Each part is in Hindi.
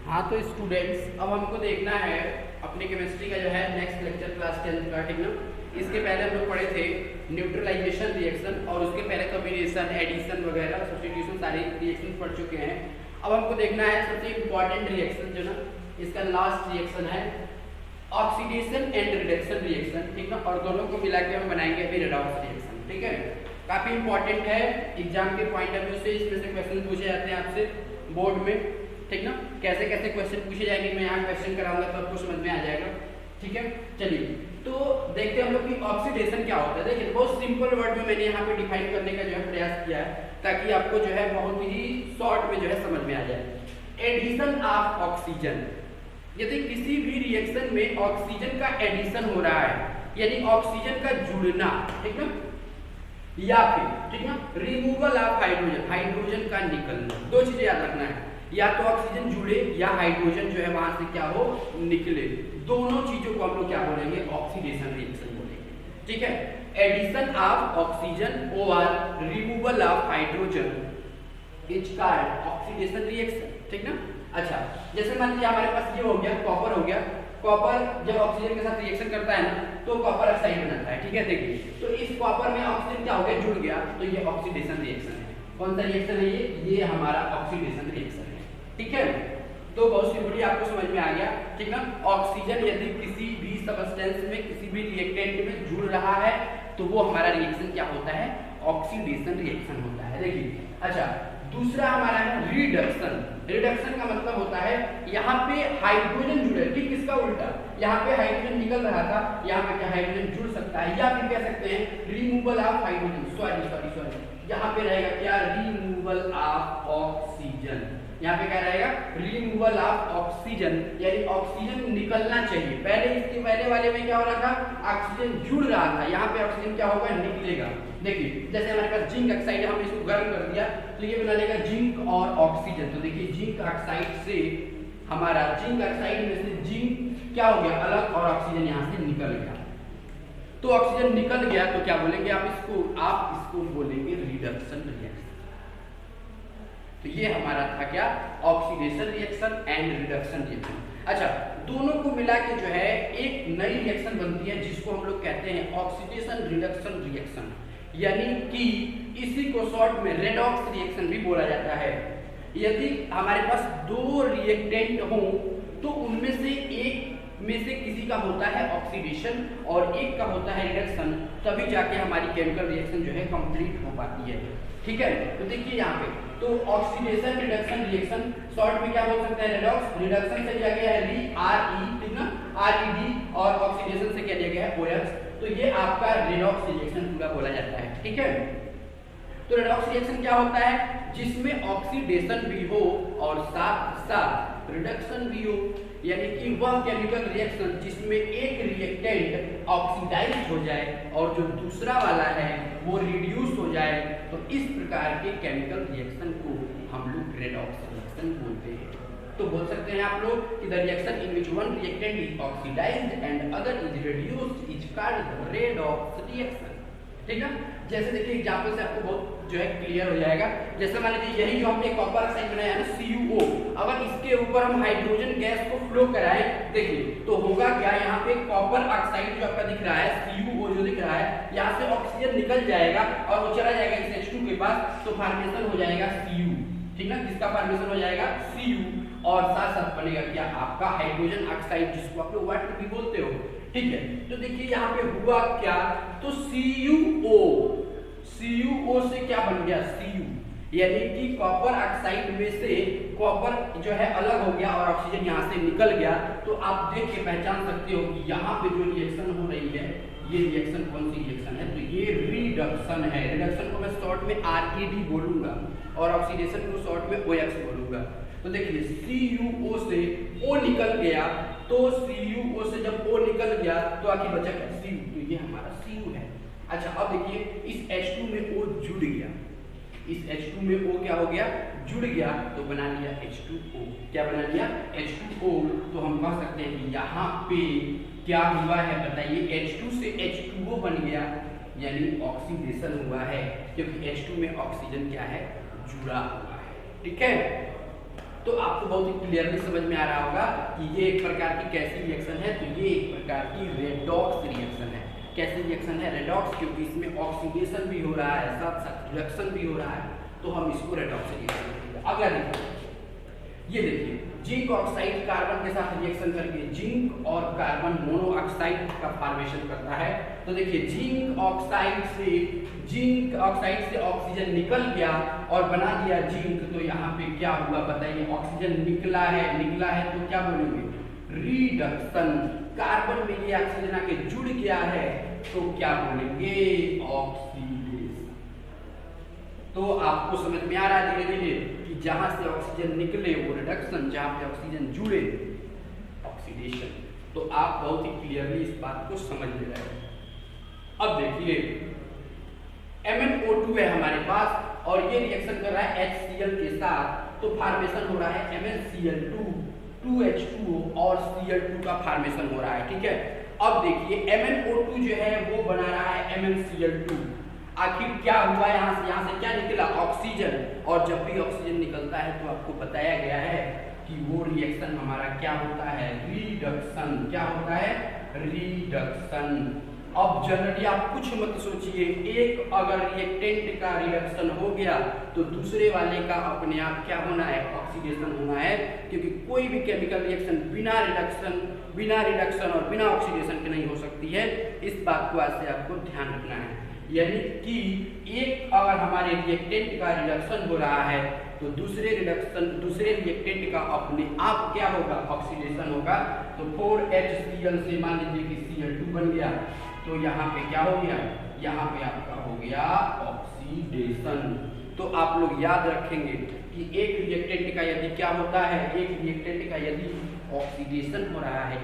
हाँ तो स्टूडेंट्स, अब हमको देखना है अपने केमिस्ट्री का जो है नेक्स्ट लेक्चर क्लास 10 का, ठीक ना। इसके पहले हम लोग पढ़े थे न्यूट्रलाइजेशन रिएक्शन, और उसके पहले कॉम्बिनेशन, एडिशन वगैरह, सब्स्टिट्यूशन, सारे रिएक्शन पढ़ चुके हैं। अब हमको देखना है सबसे इम्पॉर्टेंट रिएक्शन जो ना, इसका लास्ट रिएक्शन है ऑक्सीडेशन एंड रिडक्शन रिएक्शन, ठीक ना। और दोनों को मिला के हम बनाएंगे अभी रेडॉक्स रिएक्शन, ठीक है। काफी इंपॉर्टेंट है, एग्जाम के पॉइंट ऑफ व्यू से इसमें से क्वेश्चन पूछे जाते हैं आपसे बोर्ड में, ठीक ना। कैसे कैसे क्वेश्चन पूछे जाएंगे मैं यहाँ क्वेश्चन कराऊंगा तो आपको समझ में आ जाएगा, ठीक है। चलिए तो देखते हैं हम लोग कि ऑक्सीडेशन क्या होता है। देखिए बहुत सिंपल वर्ड में मैंने यहाँ पे डिफाइन करने का जो है प्रयास किया है, ताकि आपको जो है बहुत ही शॉर्ट में जो है समझ में आ जाए। एडिशन ऑफ ऑक्सीजन, यदि किसी भी रिएक्शन में ऑक्सीजन का एडिशन हो रहा है, यानी ऑक्सीजन का जुड़ना, ठीक ना, या फिर ठीक ना रिमूवल ऑफ हाइड्रोजन, हाइड्रोजन का निकलना, दो चीजें याद रखना है, या तो ऑक्सीजन जुड़े या हाइड्रोजन जो है वहां से क्या हो निकले, दोनों चीजों को हम लोग क्या बोलेंगे, ऑक्सीडेशन रिएक्शन बोलेंगे, ठीक है। एडिशन ऑफ ऑक्सीजन और removal of hydrogen is called oxidation reaction, ठीक ना। अच्छा, जैसे मान लीजिए हमारे पास ये हो गया, कॉपर हो गया। कॉपर जब ऑक्सीजन के साथ रिएक्शन करता है ना तो कॉपर ऑक्साइड बनाता है, ठीक है। देखिए तो इस कॉपर में ऑक्सीजन क्या हो गया, जुड़ गया, तो ये ऑक्सीडेशन रिएक्शन है। कौन सा रिएक्शन है ये हमारा ऑक्सीडेशन रिएक्शन है, ठीक है। तो बहुत सिंपली आपको समझ में आ गया, ठीक ना। ऑक्सीजन यदि किसी भी सब्सटेंस में, किसी भी रिएक्टेंट में जुड़ रहा है तो वो हमारा रिएक्शन क्या होता है, ऑक्सीडेशन रिएक्शन होता है। देखिए अच्छा, दूसरा हमारा है रिडक्शन। रिडक्शन का मतलब होता है यहाँ पे हाइड्रोजन जुड़े, ठीक इसका उल्टा, यहाँ पे हाइड्रोजन निकल रहा था, यहाँ पे क्या हाइड्रोजन जुड़ सकता है, या फिर कह सकते हैं रिमूवल ऑफ हाइड्रोजन, सॉरी यहाँ पे रहेगा क्या, रिमूवल ऑफ ऑक्सीजन। यहाँ पे क्या रहेगा, रिमूवल ऑफ ऑक्सीजन, यानी ऑक्सीजन निकलना चाहिए। पहले इसके पहले वाले में क्या हो रहा था, ऑक्सीजन जुड़ रहा था, यहाँ पे ऑक्सीजन क्या होगा, निकलेगा। देखिए जैसे हमारे पास जिंक ऑक्साइड है, हमने इसको गर्म कर दिया तो ये बना लेगा जिंक और ऑक्सीजन। तो देखिए जिंक ऑक्साइड से हमारा, जिंक ऑक्साइड में से जिंक क्या हो गया अलग, और ऑक्सीजन यहाँ से निकल गया। तो ऑक्सीजन निकल गया तो क्या बोलेंगे आप इसको बोलेंगे रिडक्शन रिएक्शन। तो ये हमारा था क्या, oxidation reaction and reduction reaction. अच्छा, दोनों को मिला के जो है एक नई रिएक्शन बनती है जिसको हम लोग कहते हैं ऑक्सीडेशन रिडक्शन रिएक्शन, यानी कि इसी को शॉर्ट में रेडॉक्स रिएक्शन भी बोला जाता है। यदि हमारे पास दो रिएक्टेंट हो तो उनमें से एक में से किसी का होता है ऑक्सीडेशन और एक का होता है रिडक्शन, तभी जाके हमारी केमिकल रिएक्शन जो है कंप्लीट हो पाती है, ठीक है। तो देखिए यहाँ पे तो ऑक्सीडेशन रिडक्शन रिएक्शन शॉर्ट में क्या बोल सकते हैं, रेडॉक्स। रिडक्शन से दिया गया है री, आर ई, ठीक ना, आर ई डी, और ऑक्सीडेशन से क्या दिया गया है, ओ एक्स। तो ये आपका रेडॉक्स रिएक्शन पूरा बोला जाता है, ठीक है। तो रेडॉक्स रिएक्शन क्या होता है, जिसमें ऑक्सीडेशन भी हो और साथ साथ रिडक्शन भी हो, यानी कि वह केमिकल रिएक्शन जिसमें एक रिएक्टेंट ऑक्सीडाइज हो जाए और जो दूसरा वाला है वो रिड्यूस हो जाए। तो इस प्रकार के केमिकल रिएक्शन को हम लोग रेडॉक्स रिएक्शन बोलते हैं। तो बोल सकते हैं आप लोग कि the reaction in which one reactant is oxidised and other is reduced is called redox reaction, ठीक है। जैसे देखिए एग्जांपल से आपको बहुत जो है क्लियर हो जाएगा। जैसे मान लीजिए यही जो हमने कॉपर ऑक्साइड बनाया है ना CuO, अगर इसके ऊपर हम हाइड्रोजन गैस को फ्लो कराएं, देखिए तो होगा क्या, यहाँ पे कॉपर ऑक्साइड जो आपका दिख रहा है, CuO जो दिख रहा है, यहाँ से ऑक्सीजन निकल जाएगा और वो चला जाएगा इस H2 के पास, तो फॉर्मेशन हो जाएगा Cu, ठीक ना। किसका फॉर्मेशन हो जाएगा, Cu, और साथ साथ बनेगा क्या, आपका हाइड्रोजन ऑक्साइड, जिसको आप लोग वाटर भी बोलते हो, ठीक है। तो देखिए यहाँ पे हुआ क्या, तो CuO से क्या बन गया, Cu, यानी कि कॉपर ऑक्साइड में से कॉपर जो है अलग हो गया और ऑक्सीजन यहाँ से निकल गया। तो आप देख के पहचान सकते हो कि यहाँ पे जो रिएक्शन हो रही है, ये रिएक्शन कौन सी रिएक्शन है, तो ये रिडक्शन है। रिडक्शन को मैं शॉर्ट में RED बोलूंगा और ऑक्सीडेशन को शॉर्ट में OX बोलूंगा। तो देखिए CuO से O निकल गया, तो CuO से जब O निकल गया तो आगे बचा क्या, Cu, तो ये हमारा Cu है। अच्छा अब देखिए इस H2 में O जुड़ गया, इस H2 में O क्या हो गया, जुड़ गया, तो बना लिया H2O। क्या बना लिया, H2O। तो हम कह सकते हैं कि यहाँ पे क्या हुआ है बताइए, H2 से H2O बन गया, यानी ऑक्सीडेशन हुआ है, क्योंकि H2 में ऑक्सीजन क्या है, जुड़ा हुआ है, ठीक है। तो आपको बहुत ही क्लियरली समझ में आ रहा होगा कि ये एक प्रकार की कैसी रिएक्शन है, तो ये एक प्रकार की रेडॉक्स रिएक्शन है। कैसी रिएक्शन है? रेडॉक्स, क्योंकि इसमें ऑक्सीडेशन भी हो रहा है, साथ साथ रिडक्शन भी हो रहा है, तो हम इसको रेडॉक्स रिएक्शन कहेंगे। अगला देखिए, ये देखिए जिंक ऑक्साइड कार्बन के साथ रिएक्शन करके जिंक और कार्बन मोनोऑक्साइड का फॉर्मेशन करता है। तो देखिए जिंक ऑक्साइड से ऑक्सीजन निकल गया और बना दिया जिंक, तो यहाँ पे क्या हुआ बताइए? ऑक्सीजन निकला है तो क्या बोलेंगे? रिडक्शन। कार्बन में ये ऑक्सीजन आके जुड़ गया है तो क्या बोलेंगे? ऑक्सीडेशन। तो आपको समझ में आ रहा है धीरे धीरे कि जहां से ऑक्सीजन निकले वो रिडक्शन, जहां पे ऑक्सीजन जुड़े ऑक्सीडेशन। तो आप बहुत ही क्लियरली इस बात को समझ ले रहे हैं। अब देखिए MnO2 है हमारे पास और ये रिएक्शन कर रहा है HCl के साथ, तो फॉर्मेशन हो रहा है MnCl2, 2H2O और Cl2 का फॉर्मेशन हो रहा है। ठीक है, अब देखिए MnO2 जो है वो बना रहा है MnCl2। आखिर क्या हुआ? यहाँ से क्या निकला? ऑक्सीजन। और जब भी ऑक्सीजन निकलता है तो आपको बताया गया है कि वो रिएक्शन हमारा क्या होता है? रिडक्शन। क्या होता है? रिडक्शन। अब जनरली आप कुछ मत सोचिए, एक अगर रिएक्टेंट का रिडक्शन हो गया तो दूसरे वाले का अपने आप क्या होना है? ऑक्सीडेशन होना है, क्योंकि कोई भी केमिकल रिएक्शन बिना रिडक्शन और बिना ऑक्सीडेशन के नहीं हो सकती है। इस बात को आज से आपको ध्यान रखना है। यानी कि एक अगर हमारे रिएक्टेंट का रिडक्शन हो रहा है तो दूसरे रिएक्टेंट का अपने आप क्या होगा? ऑक्सीडेशन होगा। तो 4HCl से मान लीजिए कि Cl2 बन गया, तो यहाँ पे क्या हो गया? यहाँ पे आपका हो गया ऑक्सीडेशन। तो आप लोग याद रखेंगे कि एक रिएक्टेंट का यदि क्या होता है? एक रिएक्टेंट का यदि ऑक्सीडेशन हो रहा है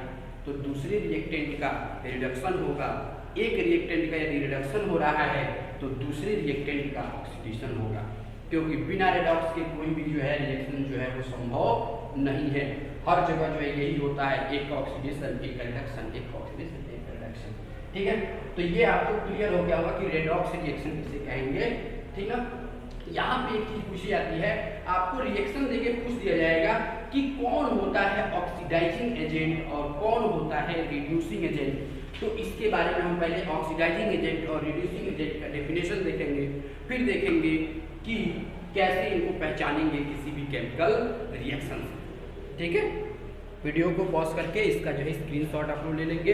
तो दूसरे रिएक्टेंट का रिडक्शन होगा। एक रिएक्टेंट का यदि रिडक्शन हो रहा है तो दूसरे रिएक्टेंट का ऑक्सीडेशन होगा, क्योंकि बिना रेडॉक्स के कोई भी जो है रिएक्शन जो है वो संभव नहीं है। हर जगह जो है यही होता है, एक ऑक्सीडेशन एक रिडक्शन, एक ऑक्सीडेशन एक रिडक्शन। ठीक है, तो ये आपको क्लियर हो गया होगा कि रेडॉक्स रिएक्शन किसे कहेंगे। ठीक है, यहाँ पे एक चीज पूछी जाती है, आपको रिएक्शन देके पूछ दिया जाएगा कि कौन होता है ऑक्सीडाइजिंग एजेंट और कौन होता है रिड्यूसिंग एजेंट। तो इसके बारे में हम पहले ऑक्सीडाइजिंग एजेंट और रिड्यूसिंग एजेंट का डेफिनेशन देखेंगे, फिर देखेंगे कि कैसे इनको पहचानेंगे किसी भी केमिकल रिएक्शन से। ठीक है, वीडियो को पॉज करके इसका जो है स्क्रीनशॉट आप लोग ले लेंगे।